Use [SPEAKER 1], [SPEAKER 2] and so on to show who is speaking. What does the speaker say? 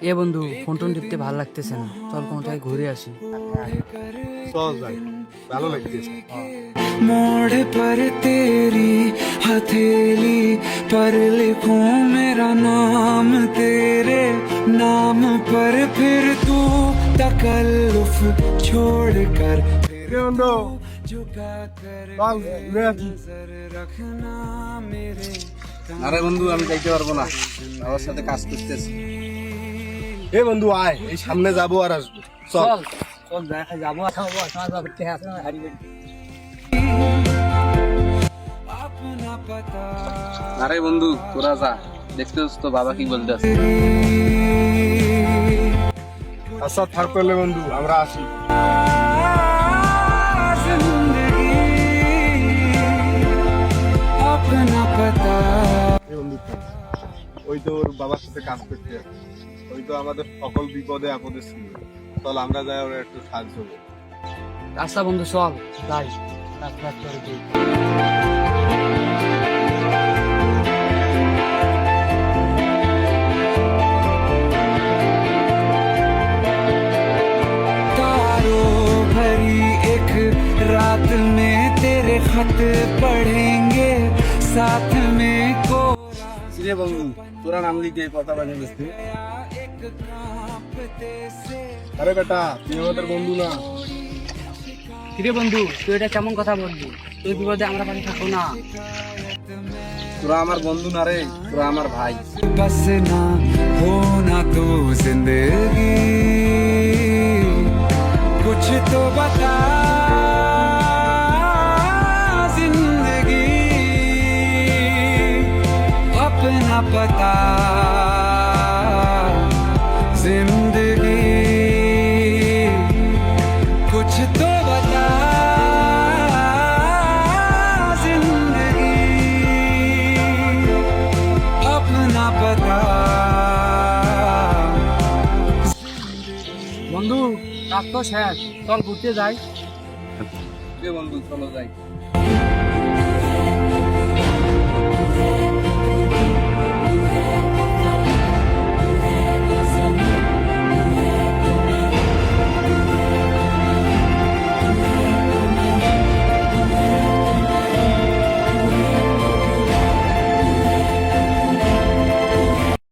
[SPEAKER 1] এ বন্ধু, phone tone টিপতে ভালো লাগতেছে না, চল কোথায় ঘুরে আসি।
[SPEAKER 2] চল যাই, ভালো লাগতেছে।
[SPEAKER 3] मोड़ पर तेरी हथेली पर लिखूं मेरा नाम, तेरे नाम पर फिर तू तकल्लुफ छोड़ कर
[SPEAKER 2] বন্ধু
[SPEAKER 3] झुका कर
[SPEAKER 2] চল ঘুরে আসি।
[SPEAKER 3] नजर रखना मेरे
[SPEAKER 4] আরে বন্ধু, আমি যাইতে পারবো না, আমার সাথে কাজ করতেছি।
[SPEAKER 2] এ বন্ধু আয়, এই সামনে যাবো আর আসবো। চল
[SPEAKER 1] চল চল দেখা যাবো,
[SPEAKER 3] अपना पता
[SPEAKER 4] আরে বন্ধু, তোরা যা, দেখতেছিস তো বাবা কি বলতে আছে।
[SPEAKER 2] আচ্ছা থাক পেলে বন্ধু, আমরা আসি।
[SPEAKER 3] जिंदगी अपना पता
[SPEAKER 2] এ বন্ধু থাক। ওই তো ওর বাবার সাথে কাজ করতে যাচ্ছে। ওই তো আমাদের সকল বিপদে আপদে ছিল। চল আমরা যাই, ওরা একটু সাহায্য করি।
[SPEAKER 1] আচ্ছা বন্ধু চল যাই, রাস্তা করে দিই।
[SPEAKER 3] तारों भरी एक रात में तेरे खत पढ़ेंगे साथ में को
[SPEAKER 4] রে বন্ধু, তোরা নাম লিখে কথা বানিয়ে দিচ্ছি।
[SPEAKER 3] एक कांपते से
[SPEAKER 2] আরে বেটা, তুই আমাদের বন্ধু না?
[SPEAKER 1] কিরে বন্ধু, তুই এটা কেমন কথা বললি? তুই বিপদে আমরা পাশে থাকবো না?
[SPEAKER 4] তোরা আমার বন্ধু না রে, তোরা আমার ভাই।
[SPEAKER 3] बस ना होना तो जिंदगी कुछ तो बता जिंदगी अपना पता जिंदगी कुछ तो बता जिंदगी अपना पता
[SPEAKER 1] বন্ধু কাজ তো শেষ, চল ঘুরতে যাই।
[SPEAKER 4] রে বন্ধু, চলো যাই।